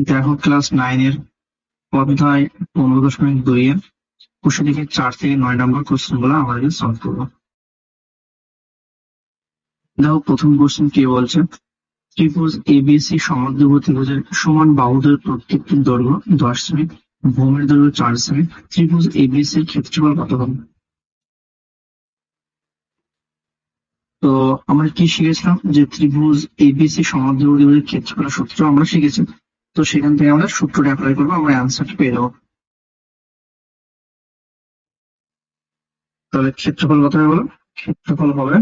দেখো ক্লাস 9 এর অধ্যায় 15.2 এর কোশ্চেন থেকে 4 থেকে 9 নম্বর কোশ্চেন গুলো আমাদের সলভ করবো। দেখো প্রথম কোশ্চেন কি বলছে, ত্রিভুজ এবিসি সমদ্বিবাহু ত্রিভুজের সমান বাহুদের প্রত্যেকটির দৈর্ঘ্য 10 সেমি, ভূমির দৈর্ঘ্য 4 সেমি। ত্রিভুজ এবিসি এর ক্ষেত্রফল কত হবে? তো আমরা কি শিখেছিলাম যে ত্রিভুজ এবিসি সমদ্বিবাহু ত্রিভুজের ক্ষেত্রফলের সূত্র আমরা শিখেছি। তো সেখান থেকে আমরা সূত্রটা অ্যাপ্লাই করবো, আমরা অ্যান্সারটা পেয়ে যাবো। তাহলে ক্ষেত্রফল কত হবে বলো? ক্ষেত্রফল হবে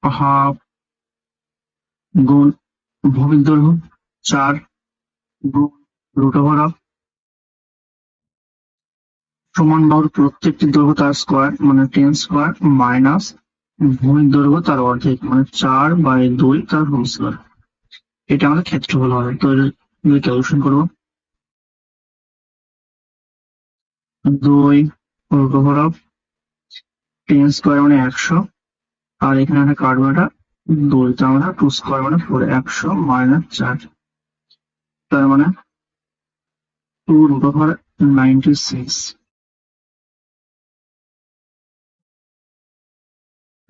হাফ গুণ ভূমির দৈর্ঘ্য 4 গুণ √অফ সমান বাহুর প্রত্যেকটি দৈর্ঘ্য তার স্কোয়ার মানে 10 স্কোয়ার মাইনাস ভূমির দৈর্ঘ্য তার অর্ধেক মানে 4/2 তার হোল স্কোয়ার। এটা আমাদের ক্ষেত্রফল হবে। তো ক্যালকুলেশন করবো, 2 √অফ 10 স্কোয়ার মানে 100, আর এখানে একটা কাটবো, এটা 2, তার মানে 2 স্কোয়ার মানে 4, 100 মাইনাস 4, তার মানে 2√96।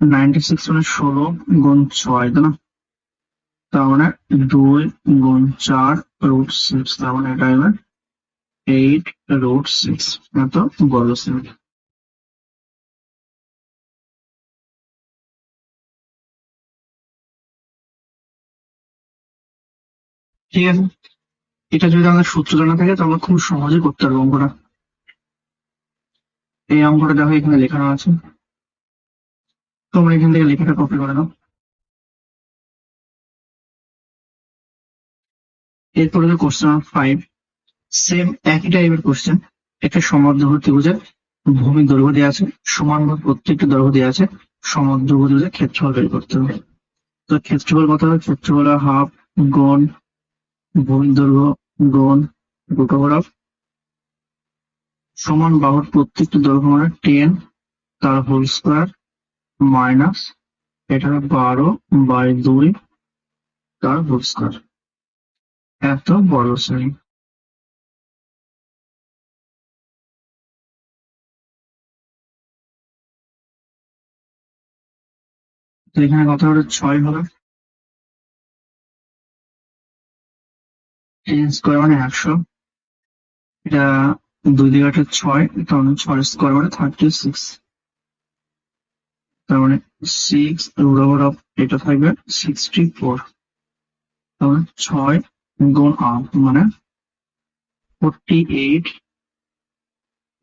96 মানে 16 গুণ 6, তাই না? তার মানে 2 গুণ 4 √6, তার মানে এটা হবে 8√6 এত বর্গ সেমি। ঠিক আছে, এটা যদি আমাদের সূত্র জানা থাকে তো আমরা খুব সহজে করতে পারবো অঙ্কটা। এই অঙ্কটা দেখো এখানে লেখানো আছে, তোমরা এখান থেকে লেখাটা কপি করে নাও। এরপরে কোশ্চেন 5, সেম একই টাইপের কোশ্চেন। একটা সমদ্বিবাহু ত্রিভুজের ভূমির দৈর্ঘ্য দেওয়া আছে, সমান ভাবে প্রত্যেকটি দৈর্ঘ্য দেওয়া আছে, সমদ্বিবাহু ত্রিভুজের ক্ষেত্রফল বের করতে হবে। তো ক্ষেত্রফল কত হবে? ক্ষেত্রফল হাফ গুণ ভূমির দৈর্ঘ্য গুণ √অফ সমান বাহুর প্রত্যেকটি দৈর্ঘ্য মানে 10 তার হোল স্কোয়ার মাইনাস এটা 12/2 তার হোল স্কোয়ার এত বর্গ সেমি। তো এখানে কত হবে? 6 হবে, 10 স্কোয়ার মানে 100, এটা 2 দিয়ে 6, তার মানে 6 স্কোয়ার মানে 36, তার মানে 6 √অফ এটা থাকবে 64, তার মানে 6 গুণ 8 মানে 48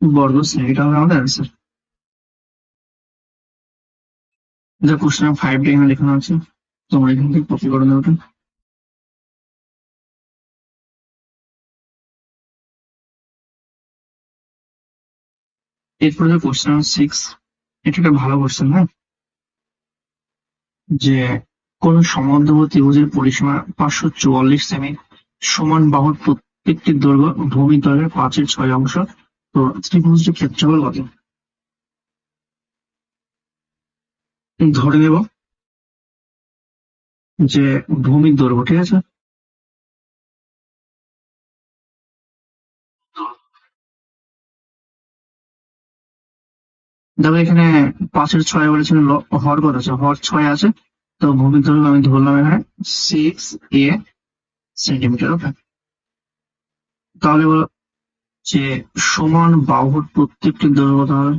বর্গ সেমি। এটা হবে আমাদের অ্যান্সার। যা কোশ্চেন 5 এখানে লেখানো আছে, তোমরা এখান থেকে কপি করে নেবে। এরপরে কোশ্চেন 6, এটা একটা ভালো কোশ্চেন। হ্যাঁ, যে কোন সমদ্বিবাহু ত্রিভুজের পরিসীমা 544 সেমি, সমান বাহুর প্রত্যেকটি দৈর্ঘ্য ভূমি দৈর্ঘ্যের 5/6 অংশ। তো ত্রিভুজটির ক্ষেত্রফল কত? ধরে নেব যে ভূমির দৈর্ঘ্য, ঠিক আছে, দেখো এখানে 5/6 বলেছিল, হর কত আছে? হর 6 আছে। তো ভূমির দৈর্ঘ্য আমি ধরলাম এখানে 6a সেন্টিমিটার। ওকে, তাহলে বলো যে সমান বাহুর প্রত্যেকটি দৈর্ঘ্য কত হবে?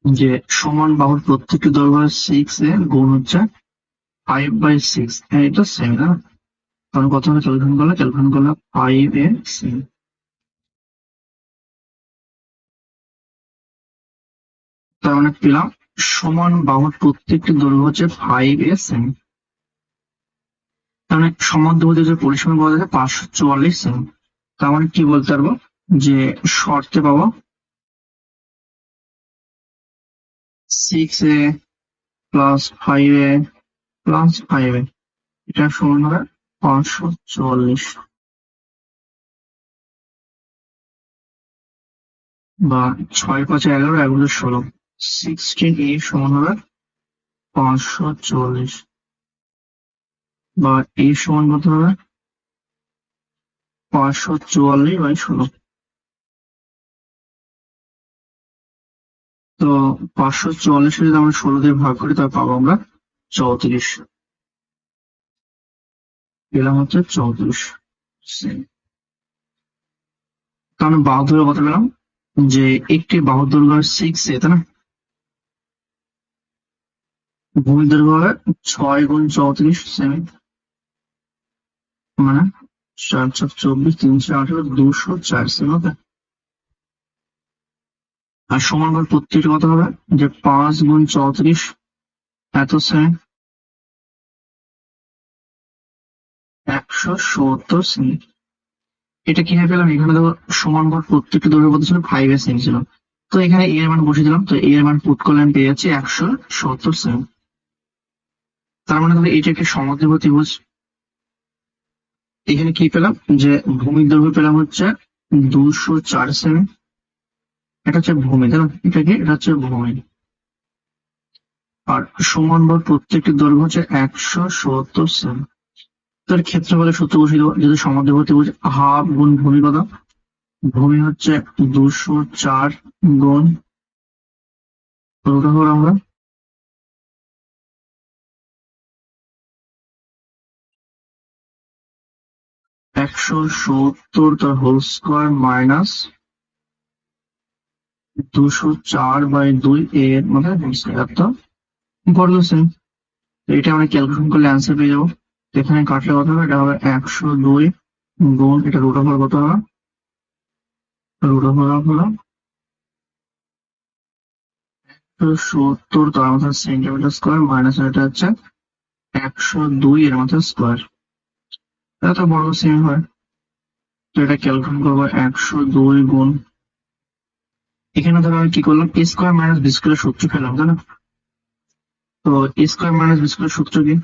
যে সমান বাহুর প্রত্যেকটি দৈর্ঘ্য 6a গুণ হচ্ছে 5/6, এটা সেম না? কারণ কত হবে? ক্যালকুলেশন করলে 5a তার মানে পেলাম সমান বাহুর প্রত্যেকটি দৈর্ঘ্য হচ্ছে 5a সেমি। তার মানে সমদ্বিবাহু যে পরিসীমা পাওয়া যাচ্ছে 544 সেমি। তার মানে কি বলতে পারবো যে শর্তে পাবো 6a plus 5a plus 5a, এটা সমান হবে 544। বা 6×5 = 11, 11×16, 16A সমান হবে 544, বা A সমান কত হবে 544/16। তো 544 যদি আমরা 16 দিয়ে ভাগ করি তাহলে পাবো আমরা 34, পেলাম হচ্ছে 34। তাহলে বাহু দৈর্ঘ্য কত পেলাম, যে একটি বাহুর দৈর্ঘ্য 6A, তাই না? ভূমির দৈর্ঘ্য হবে 6×34 সেমি, মানে 4×4 = 24, 3×8 = 204 সেমি। ওকে, আর সমান করে প্রত্যেকটা কত হবে, যে 5×34 এত সেমি, 170 সেমি। এটা কিভাবে পেলাম, এখানে দেখো সমান করে প্রত্যেকটা দৈর্ঘ্য কত ছিল, 5 সেমি ছিল। তো এখানে এর মান বসিয়ে দিলাম, তো এর মান পুট করলে আমি পেয়ে যাচ্ছি 170 সেমি। তার মানে তাহলে এটা একটি সমদ্বিবাহু ত্রিভুজ। এখানে কি পেলাম, যে ভূমির দৈর্ঘ্য পেলাম হচ্ছে 204 সেমি, এটা হচ্ছে ভূমি, তাই না? এটা হচ্ছে ভূমি। আর সমান বল প্রত্যেকটি দৈর্ঘ্য হচ্ছে 170 সেমি। তার ক্ষেত্রফলের সূত্র বসিয়ে দেবো, যদি সমদ্বিবাহু ত্রিভুজ, হাফ গুণ ভূমি কত, ভূমি হচ্ছে 204 গুণ রুট ওভার আমরা 170 তার হোল স্কোয়ার মাইনাস 204/2 এর মানে হোল স্কোয়ার, তো বর্গ সেমি। এটা আমরা ক্যালকুলেশন করলে অ্যান্সার পেয়ে যাবো। এখানে কাটলে কত হবে, এটা হবে 102 গুণ, এটা রুট ওভার কত হবে, রুট ওভার হলো 70 তার মাথার সেন্টিমিটার স্কোয়ার মাইনাস এটা হচ্ছে 102 এর মাথার স্কোয়ার, এটা তো বর্গ সেমি হয়। তো এটা ক্যালকুলেট করবো, 102 গুণ, এখানে ধরো আমি কি করলাম, a square minus b square সূত্র ফেললাম, তাই না? তো a square minus b square সূত্র কি,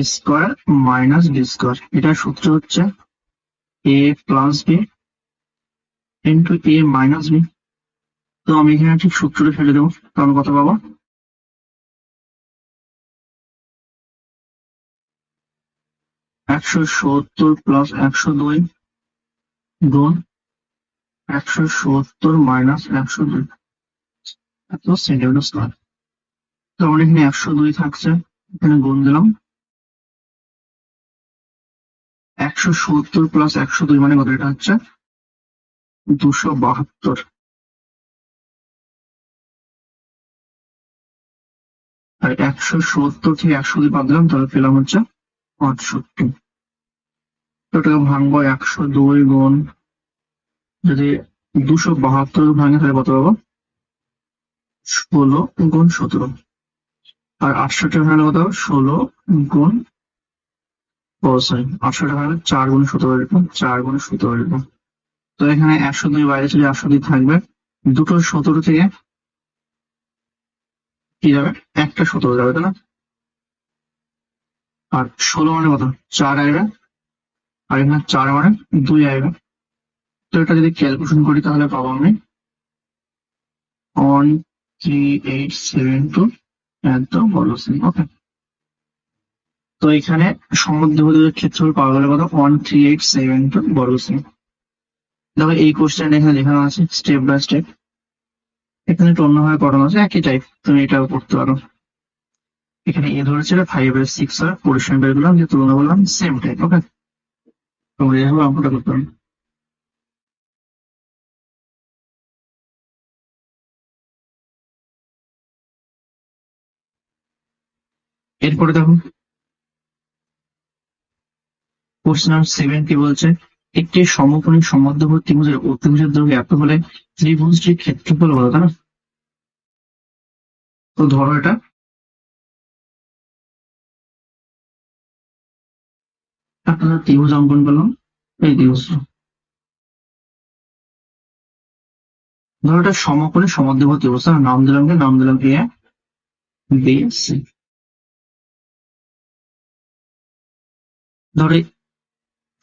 a square minus b square, এটার সূত্র হচ্ছে a plus b into a minus b। তো আমি এখানে ঠিক সূত্রটা ফেলে দেবো, তো আমি কত পাবো, 170 প্লাস 102 গুণ 170 মাইনাস 102 এত সেন্টিমিটার স্কোয়ার। তো আমার এখানে 102 থাকছে, এখানে গুণ দিলাম, 170 প্লাস 102 মানে কত, এটা হচ্ছে 272। আর 170 থেকে 102 বাদ দিলাম, তাহলে পেলাম হচ্ছে 68। তো এটাকে ভাঙবো, 102 গুণ, যদি 272 ভাঙে তাহলে কত পাবো, 16 গুণ 17। আর 68 ভাঙলে কত হবে, 16 গুণ, ও সরি, 68 ভাঙলে 4×17 এরকম, 4×17 এরকম। তো এখানে 102 বাইরে চলে, 102 থাকবে, দুটো 17 থেকে কি যাবে, একটা 17 যাবে, তাই না? আর 16 মানে কত, 4 আসবে, আর এখানে 4 মানে 2 আসবে। তো এটা যদি ক্যালকুলেশন করি তাহলে পাবো আমি 13872 এত বড় সেমি। ওকে, তো এখানে সমদ্বিবাহুর ক্ষেত্রফল পাওয়া গেল কত, 13872 বর্গ সেমি। দেখো এই কোশ্চেন এখানে লেখানো আছে স্টেপ বাই স্টেপ, এখানে একটু অন্যভাবে করানো আছে, একই টাইপ, তুমি এটাও করতে পারো। এখানে এ ধরেছিল 5/6 আর পরিসীমা বের করলাম, যে তুলনা করলাম, সেম টাইপ। ওকে, তোমরা এইভাবে অঙ্কটা করতে পারো। এরপরে দেখো কোশ্চেন নাম্বার 7 কি বলছে, একটি সমকোণী সমদ্বিবাহু ত্রিভুজের অতিভুজের দৈর্ঘ্য এত হলে ত্রিভুজটির ক্ষেত্রফল বলো, তাই না? তো ধরো এটা একটা ত্রিভুজ অঙ্কন করলাম, এই ত্রিভুজটা ধরো এটা সমকোণী সমদ্বিবাহু ত্রিভুজ, তার নাম দিলাম কি, নাম দিলাম এ বি সি। ধরো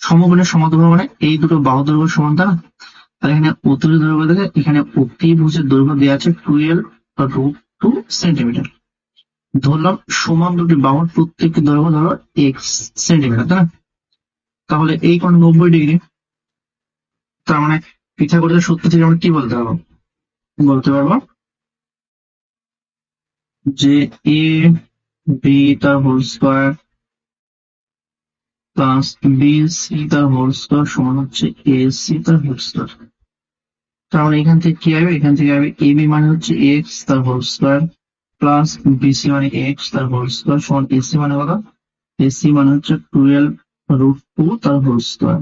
সমকোণের সমদ্বিবাহু মানে এই দুটো বাহু দৈর্ঘ্য সমান, তাই না? আর এখানে অতিভুজ দৈর্ঘ্য দেখে এখানে অতিভুজের দৈর্ঘ্য দেওয়া আছে 12√2 সেন্টিমিটার। ধরলাম সমান দুটি বাহুর প্রত্যেকটি দৈর্ঘ্য ধরো এক্স সেন্টিমিটার, তাই না? তাহলে এই কোণ 90 ডিগ্রি। তার মানে পিথাগোরাসের সূত্র থেকে আমরা কি বলতে পারবো? বলতে পারবো যে এ বি তার whole square plus B C তার হোল স্কোয়ার সমান হচ্ছে এ সি তার হোল স্কোয়ার। তার মানে এখান থেকে কি হবে? এখান থেকে হবে এ বি মানে হচ্ছে এক্স তার হোল স্কোয়ার প্লাস বিসি মানে এক্স তার হোল স্কোয়ার সমান এসি মানে কত? এসি মানে হচ্ছে 12√2 তার হোল স্কোয়ার।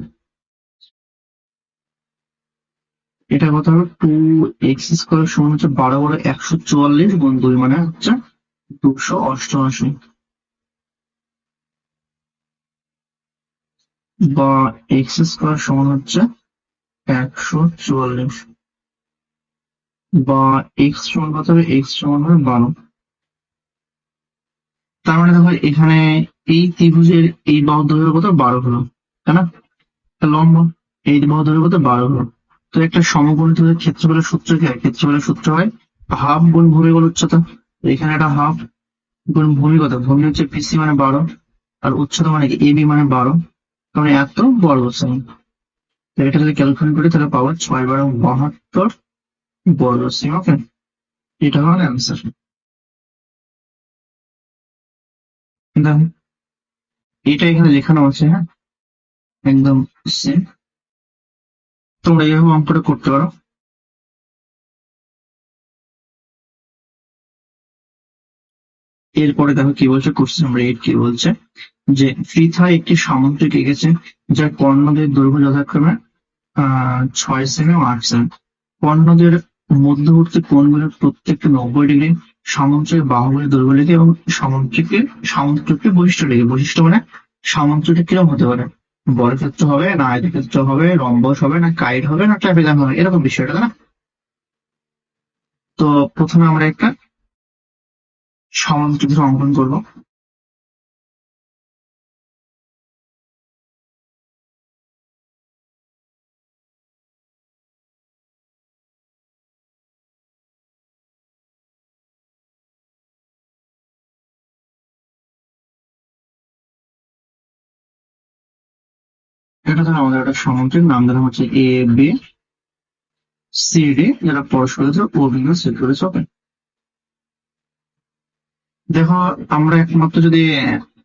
এটা কত হবে? 2x² সমান হচ্ছে 12 × 144 গুণ 2 মানে হচ্ছে 288, বা x² সমান হচ্ছে 144, বা x সমান কত হবে? x সমান হবে 12। তার মানে দেখো এখানে এই ত্রিভুজের এই বাহুর দৈর্ঘ্য কত? 12 হলো, তাই না? লম্ব এই বাহুর দৈর্ঘ্য কত? 12 হলো। তো একটা সমকোণী ত্রিভুজের ক্ষেত্রফলের সূত্র কি হয়? ক্ষেত্রফলের সূত্র হয় হাফ গুণ ভূমিকোণ উচ্চতা। এখানে একটা হাফ গুণ ভূমি কত? ভূমি হচ্ছে পিসি মানে 12, আর উচ্চতা মানে কি? এবি মানে 12, কারণ এত বর্গ সেমি। তো এটা যদি ক্যালকুলেট করি তাহলে পাবো 6×72 বর্গ সেমি। ওকে, এটা হলো অ্যান্সার। দেখো এটা এখানে লেখানো আছে, হ্যাঁ, একদম সেম। তোমরা এইভাবে অঙ্কটা করতে পারো। এরপরে দেখো কি বলছে, কোশ্চেন নাম্বার 8 কি বলছে, যে পৃথায় একটি সামুদ্রিক এঁকেছে যার কর্ণদের দৈর্ঘ্য যথাক্রমে 6 সেমি ও 8 সেমি। কর্ণদের মধ্যবর্তী কোণগুলোর প্রত্যেকটা 90 ডিগ্রি। সামুদ্রিক বাহুগুলির দৈর্ঘ্য লিখে এবং সামুদ্রিকের বৈশিষ্ট্য লিখে। বৈশিষ্ট্য মানে সামুদ্রিক কিরকম হতে পারে? বর্গক্ষেত্র হবে না আয়তক্ষেত্র হবে, রম্বস হবে না কাইট হবে না ট্রাপিজাম হবে, এরকম বিষয়টা, তাই না? তো প্রথমে আমরা একটা সামুদ্রিক অঙ্কন করবো। এটা ধরো আমাদের একটা সামুদ্রিক, নাম ধরা হচ্ছে এ বি সি ডি, যারা পরস্পরের অভিন্ন সেট করেছে। ওকে, দেখো আমরা একমাত্র যদি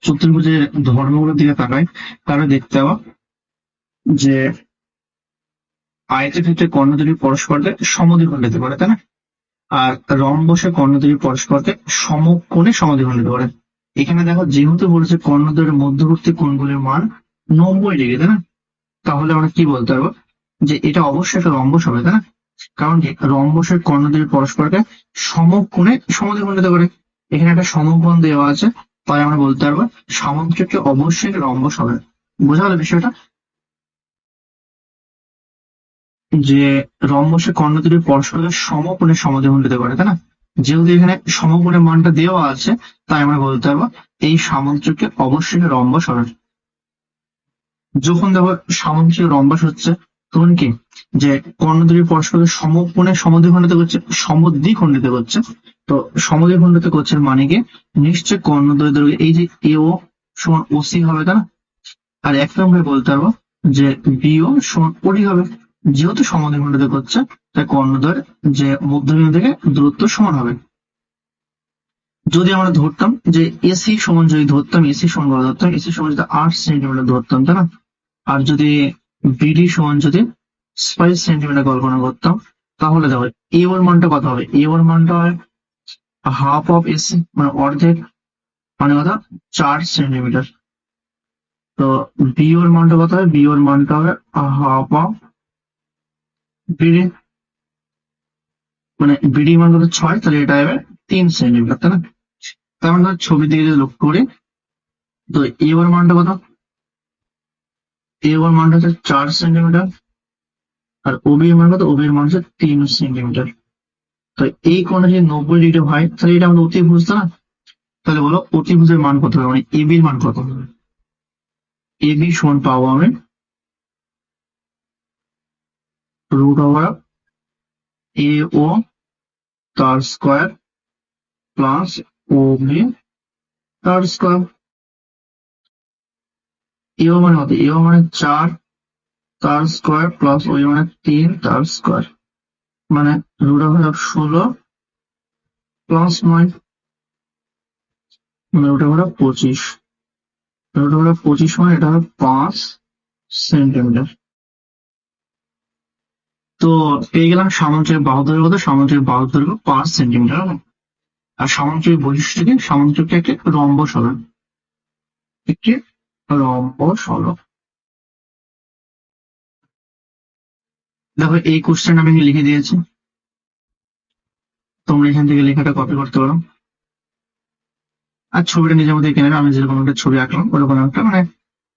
চতুর্ভুজের ধর্মগুলোর দিকে তাকাই তাহলে দেখতে পাবো যে আয়তক্ষেত্রে কর্ণ দুটি পরস্পরকে সমদ্বিখণ্ড দিতে পারে, তাই না? আর রম্বসে কর্ণ দুটি পরস্পরকে সমকোণে সমদ্বিখণ্ড দিতে পারে। এখানে দেখো যেহেতু বলেছে কর্ণ দুটির মধ্যবর্তী কোণগুলির মান 90 ডিগ্রি, তাই না? তাহলে আমরা কি বলতে পারবো? যে এটা অবশ্যই একটা রম্বস হবে, তাই না? কারণ কি? রম্বসের কর্ণ দুটি পরস্পরকে সমকোণে সমদ্বিখণ্ড দিতে পারে। এখানে একটা সমকোণ দেওয়া আছে, তাই আমরা বলতে পারবো সামুদ্রিকটি অবশ্যই একটা রম্বস হবে। বোঝা গেল বিষয়টা? যে রম্বসের কর্ণ দুটি পরস্পরকে সমকোণে সমদ্বিখণ্ড দিতে পারে, তাই না? যেহেতু এখানে সমকোণের মানটা দেওয়া আছে, তাই আমরা বলতে পারবো এই সামুদ্রিকটি অবশ্যই একটা রম্বস হবে। যখন দেখো সামুদ্রিক রম্বস হচ্ছে তখন কি, যে কর্ণ দুটি পরস্পরকে সমকোণে সমদ্বিখণ্ডিত করছে, সমদ্বিখণ্ডিত করছে। তো সমদ্বিখণ্ডিত করছে মানে কি, নিশ্চয় কর্ণদ্বয় দৈর্ঘ্য এই যে এও সমান ওসি হবে, তাই না? আর এক ভাবে বলতে পারবো যে বিও সমান ওডি হবে। যেহেতু সমদ্বিখণ্ডিত করছে তাই কর্ণদ্বয়ের যে মধ্যবিন্দু থেকে দূরত্ব সমান হবে। যদি আমরা ধরতাম যে এসি সমান, যদি ধরতাম এসি সমান কত ধরতাম? এসি সমান যদি 8 সেন্টিমিটার ধরতাম, তাই না? আর যদি বিডি সমান যদি 5 সেন্টিমিটার কল্পনা করতাম, তাহলে দেখো এ ওর মানটা কত হবে? এ ওর মানটা হয় হাফ অফ এসি, মানে অর্ধেক, মানে কথা 4 সেন্টিমিটার। তো বি ওর মানটা কত হবে? বি ওর মানটা হবে হাফ অফ বিডি, মানে বিডি মান কত? 6, তাহলে এটা হবে 3 সেন্টিমিটার, তাই না? তার মানে ছবির দিকে যদি লক্ষ্য করি, তো এ ওর মানটা কত? এ ওর মানটা হচ্ছে 4 সেন্টিমিটার, আর ওবি এর মান কত? ওবি এর মান হচ্ছে 3 সেন্টিমিটার। তো এই কোণে যদি 90 ডিগ্রি হয় তাহলে এটা আমাদের অতিভুজ, তাই না? তাহলে বলো অতিভুজের মান কত হবে, মানে এবি এর মান কত হবে? এবি সমান পাবো আমি রুট ওভার এ ও তার স্কোয়ার প্লাস ও বি তার স্কোয়ার। এ ও মানে কত? এ ও মানে 4 তার স্কোয়ার প্লাস ও মানে 3 তার স্কোয়ার, মানে রুট ওভার 16 প্লাস 9 মানে রুট ওভার 25। রুট ওভার 25 মানে এটা হবে 5 সেন্টিমিটার। তো পেয়ে গেলাম সামান্তরিক বাহুর দৈর্ঘ্য কত? সামান্তরিক বাহুর দৈর্ঘ্য 5 সেন্টিমিটার হবে। আর সামান্তরিক বৈশিষ্ট্য কি? সামান্তরিক একটি রম্বস হবে, একটি রম্বস হলো। দেখো এই কোশ্চেন আমি লিখে দিয়েছি, তোমরা এখান থেকে লেখাটা কপি করতে পারো। আর ছবিটা নিজের মধ্যে এঁকে নেবে। আমি যেরকম একটা ছবি আঁকলাম ওরকম একটা, মানে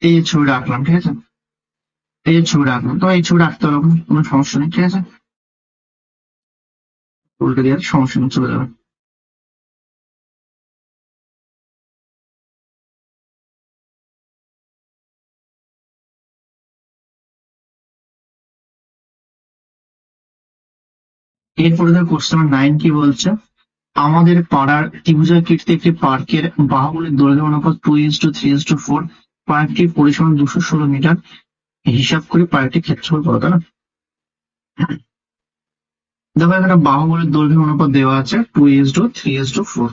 এই যে ছবিটা আঁকলাম, ঠিক আছে, এই যে ছবিটা আঁকলাম, তো এই ছবিটা আঁকতে পারো, কোনো সমস্যা নেই, ঠিক আছে। উল্টে দিয়ে সমস্যা নেই, চলে যাবে। এরপরে দেখো কোশ্চেন নাম্বার 9 কি বলছে? আমাদের পাড়ার ত্রিভুজাকৃতিতে একটি পার্কের বাহুগুলির দৈর্ঘ্য অনুপাত 2:3:4, পার্কটির পরিসীমা 216 মিটার, হিসাব করে পার্কটির ক্ষেত্রফল কত, তাই না? দেখো এখানে বাহুগুলির দৈর্ঘ্য অনুপাত দেওয়া আছে 2:3:4,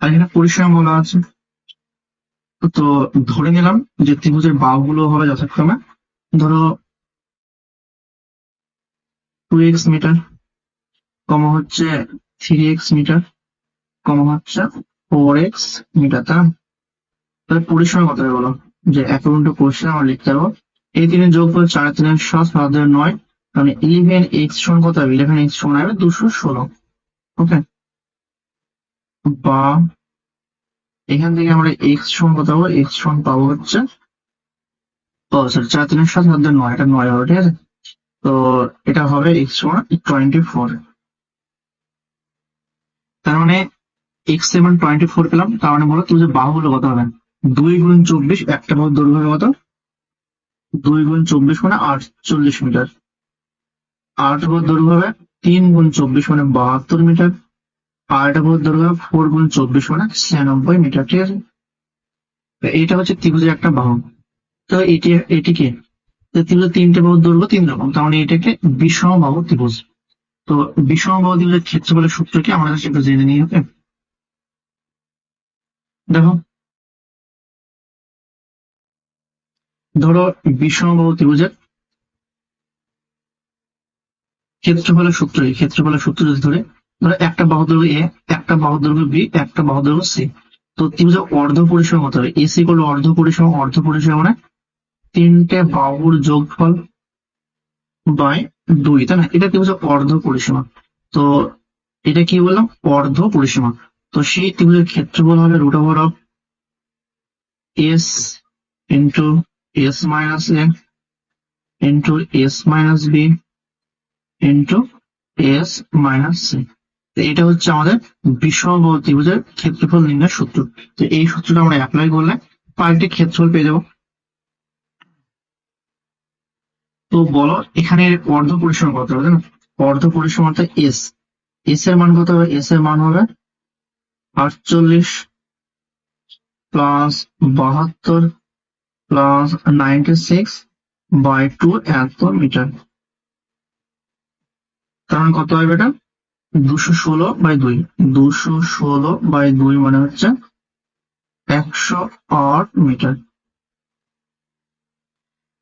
আর এখানে পরিসীমা বলা আছে। তো ধরে নিলাম যে ত্রিভুজের বাহুগুলো হবে যথাক্রমে ধরো 2x মিটার, কমা হচ্ছে 3x মিটার, কমা হচ্ছে 4x মিটার, তাই না? তাহলে পরিসীমা কত হবে বলো? যে একাউন্টে কোশ্চেন আমরা লিখতে পারবো এই তিনের যোগ করে 4 3 7 7 9, মানে 11x সমান কত হবে? 11x সমান হবে 216। ওকে, বা এখান থেকে আমরা x সমান কত পাবো? x সমান পাবো হচ্ছে, ও সরি, 4 3 7 7 9, এটা 9 হবে, ঠিক আছে। তো এটা হবে x সমান 24। তার মানে x এর মান 24 পেলাম। তার মানে বলো তুমি যে বাহুগুলো কত হবে? 2 গুণ 24, একটা বাহুর দৈর্ঘ্য হবে কত? 2 গুণ 24 মানে 48 মিটার। 8 বাহুর দৈর্ঘ্য হবে 3 গুণ 24 মানে 72 মিটার। আর এটা বাহুর দৈর্ঘ্য হবে 4 গুণ 24 মানে 96 মিটার, ঠিক আছে। তো এইটা হচ্ছে ত্রিভুজের একটা বাহু। তো এটি কি? তো ত্রিভুজের 3টে বাহুর দৈর্ঘ্য 3 রকম, তার মানে এটাকে বিষমবাহু ত্রিভুজ। তো বিষমবাহু ত্রিভুজের ক্ষেত্রফলের সূত্র কি আমাদের কাছে একটু জেনে নিই। ওকে, দেখো ধরো বিষমবাহু ত্রিভুজের ক্ষেত্রফলের সূত্র, এই ক্ষেত্রফলের সূত্র যদি ধরে ধরো একটা বাহু দৈর্ঘ্য এ, একটা বাহু দৈর্ঘ্য বি, একটা বাহু দৈর্ঘ্য সি, তো ত্রিভুজের অর্ধ পরিসীমা কত হবে? এসি করলো অর্ধ পরিসীমা, অর্ধ পরিসীমা মানে 3টে বাহুর যোগফল বাই 2, তাই না? এটা ত্রিভুজের অর্ধ পরিসীমা। তো এটা কি বললাম? অর্ধ পরিসীমা। তো সেই ত্রিভুজের ক্ষেত্রফল হবে root over of S into S minus A into S minus B into S minus C. এটা হচ্ছে আমাদের বিষমবাহু ত্রিভুজের ক্ষেত্রফল নির্ণয়ের সূত্র। তো এই সূত্রটা আমরা অ্যাপ্লাই করলে পার্টির ক্ষেত্রফল পেয়ে যাবো। তো বলো এখানে অর্ধ পরিসীমা কত হবে? না, অর্ধ পরিসীমা অর্থাৎ এস, এস এর মান কত হবে? এস এর মান হবে 48 প্লাস 72 প্লাস 96 বাই 2 এত মিটার। তার মানে কত হবে এটা? 216/2, 216/2 মানে হচ্ছে 108 মিটার।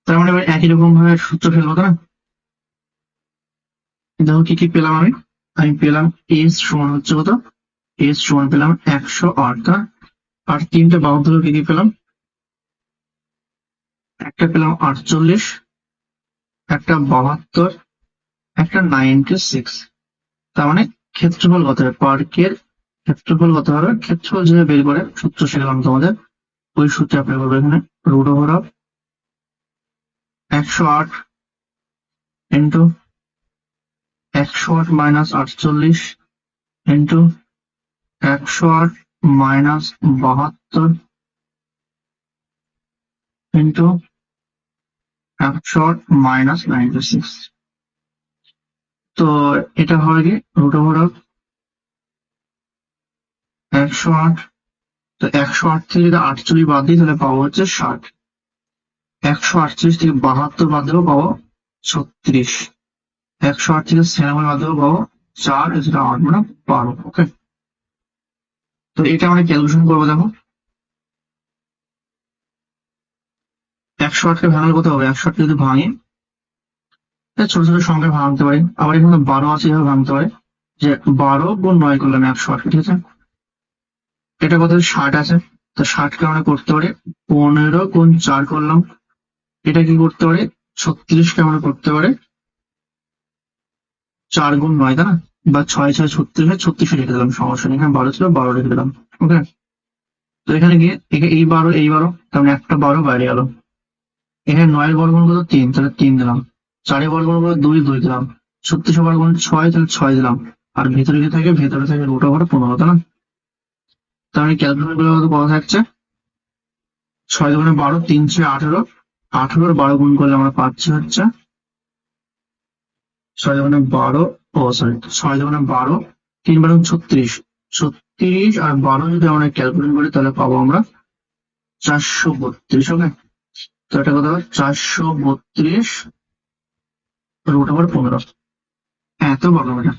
তার মানে এবার একই রকম ভাবে সূত্র ফেলবো, তাই না? দেখো কি কি পেলাম আমি। আমি পেলাম এস সমান হচ্ছে কত? এস সমান পেলাম 108, আর 3টে বাহু দৈর্ঘ্য কি কি পেলাম? একটা পেলাম 48, একটা 72, একটা 96। তার মানে ক্ষেত্রফল কত হবে? পার্কের ক্ষেত্রফল কত হবে? ক্ষেত্রফল যেভাবে বের করে সূত্র শিখলাম তোমাদের, ওই সূত্র অ্যাপ্লাই করবো এখানে। Root over of 108 into 108 minus 48 into 108 minus 72 into 108 minus 96। তো এটা হয় কি রুট ওভার অফ 108। তো 108 থেকে যদি 48 বাদ দিই তাহলে পাবো হচ্ছে 60। 138 থেকে 72 বাদ দেবো পাবো 36। 108 থেকে 96 বাদ দেবো পাবো 4, এছাড়া 8 মানে 12। ওকে, তো এটা আমরা ক্যালকুলেশন করবো। দেখো 108 কে ভাঙলে কত হবে? 108 যদি ভাঙি ছোট ছোট সংখ্যা ভাঙতে পারি। আবার এখানে 12 আছে, এভাবে ভাঙতে পারে যে 12 গুণ 9 করলাম 108, ঠিক আছে। এটা কত? 60 আছে। তো 60 কে আমরা করতে পারি 15 গুণ 4 করলাম। এটা কি করতে পারি? 36 কে আমরা করতে পারি 4 গুণ 9, তাই না? বা 6 6 36, 36 রেখে দিলাম, সমস্যা নেই। এখানে 12 ছিল, 12 রেখে দিলাম। ওকে, তো এখানে গিয়ে এই 12 এই 12, কারণ একটা 12 বাইরে গেল। এখানে 9 এর বর্গমূল কত? 3, তাহলে 3 দিলাম। 4 এর বর্গমূল কত? 2, 2 দিলাম। 36 এর বর্গমূল 6, তাহলে 6 দিলাম। আর ভেতরে কি থাকে? ভেতরে থাকে রুট ওভার 15, তাই না? তাহলে ক্যালকুলেশন করলে কত থাকছে? 6 দুগুণে 12, 3 6 18, 18 12 গুণ করলে আমরা পাচ্ছি হচ্ছে 6 দুগুণে 12, ও সরি 6 দুগুণে 12, 3 12 36, 36 আর 12 যদি আমরা ক্যালকুলেট করি তাহলে পাবো আমরা 432। ওকে, তো এটা কত হবে? 432 রুট ওভার 15। এত বড় এটা।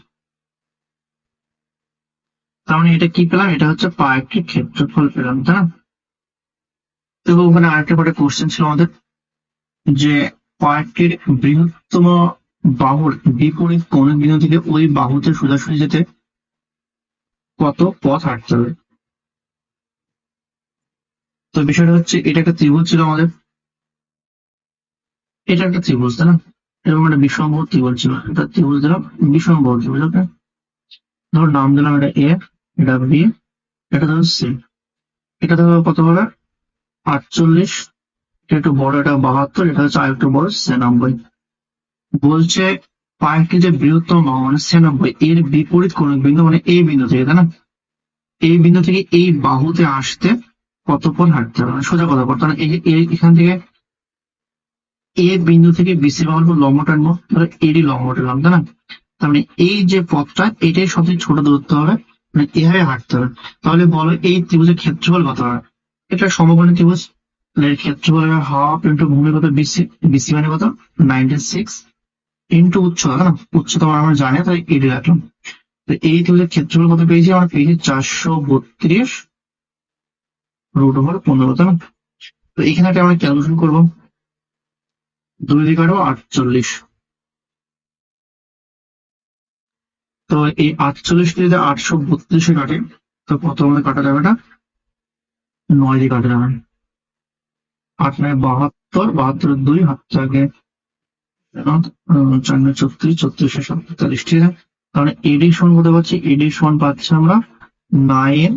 তার মানে এটা কি পেলাম? এটা হচ্ছে পার্কটির ক্ষেত্রফল পেলাম, তাই না? তো ওখানে আরেকটা করে কোশ্চেন ছিল আমাদের, যে পার্কটির বৃহত্তম বাহুর বিপরীত কোন বিন্দু থেকে ওই বাহুতে সোজাসুজি যেতে কত পথ হাঁটতে হবে। তো বিষয়টা হচ্ছে, এটা একটা ত্রিভুজ ছিল আমাদের, এটা একটা ত্রিভুজ, তাই না? এরকম একটা বিষমবাহু ত্রিভুজ ছিল, এটা ত্রিভুজ দিলাম, বিষমবাহু ত্রিভুজ। ওকে, ধর নাম দিলাম এটা এ, এটা বি, এটা ধরো সি। এটা ধরো কত হবে? 48। এটা একটু বড়, এটা 72, এটা হচ্ছে আর একটু বড় 96। বলছে পার্কটি যে বৃহত্তম বাহু মানে 96, এর বিপরীত কোন বিন্দু মানে এই বিন্দু থেকে, তাই না? এই বিন্দু থেকে এই বাহুতে আসতে কত পথ হাঁটতে হবে, মানে সোজা কথা বলতে মানে এখান থেকে এ বিন্দু থেকে বিসি বাহুর লম্ব টানবো, ধরো এরই লম্ব টানলাম, তাই না? তার মানে এই যে পথটা, এটাই সবচেয়ে ছোট দূরত্ব হবে, মানে এভাবে হাঁটতে হবে। তাহলে বলো এই ত্রিভুজের ক্ষেত্রফল কত হবে? এটা সমকোণী ত্রিভুজ, এর ক্ষেত্রফল হবে হাফ ইন্টু ভূমি কত? বিসি। বিসি মানে কত? 96 ইন্টু উচ্চতা, তাই না? উচ্চতা আমরা জানি, তাই এটি রাখলাম। তো এই ত্রিভুজের ক্ষেত্রফল কত পেয়েছি? আমরা পেয়েছি 432 রুট ওভার 15, তাই না? তো এখানে একটা আমরা ক্যালকুলেশন করবো, 2 দিয়ে কাটবো 48। তো এই 48 কে যদি 832 কাটে তো কত আমাদের কাটা যাবে? এটা 9 দিয়ে কাটা যাবে। 8 9 72, 72 2 হাত থেকে 4 9 36, 36 47, ঠিক আছে। তাহলে এডি সমান কত পাচ্ছি? এডি সমান পাচ্ছি আমরা 9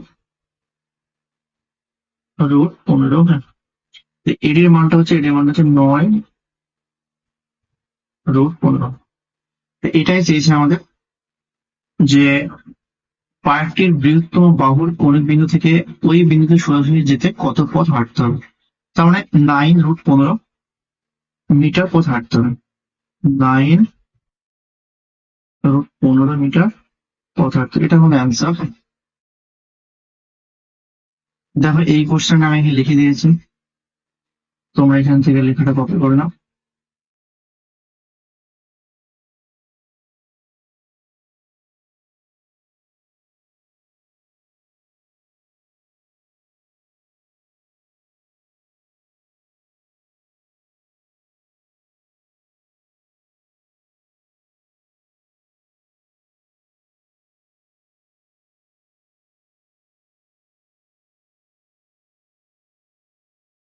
রুট 15। হ্যাঁ, এডির মানটা হচ্ছে 9 রুট 15। এটাই চেয়েছে আমাদের, যে পার্কটির বৃহত্তম বাহুর কোন বিন্দু থেকে ওই বিন্দুতে সোজাসুজি যেতে কত পথ হাঁটতে হবে। তার মানে 9 রুট 15 মিটার পথ হাঁটতে হবে। 9 রুট 15 মিটার পথ হাঁটতে হবে, এটা হলো অ্যান্সার। দেখো এই কোশ্চেন আমি লিখে দিয়েছি, তোমরা এখান থেকে লেখাটা কপি করে নাও।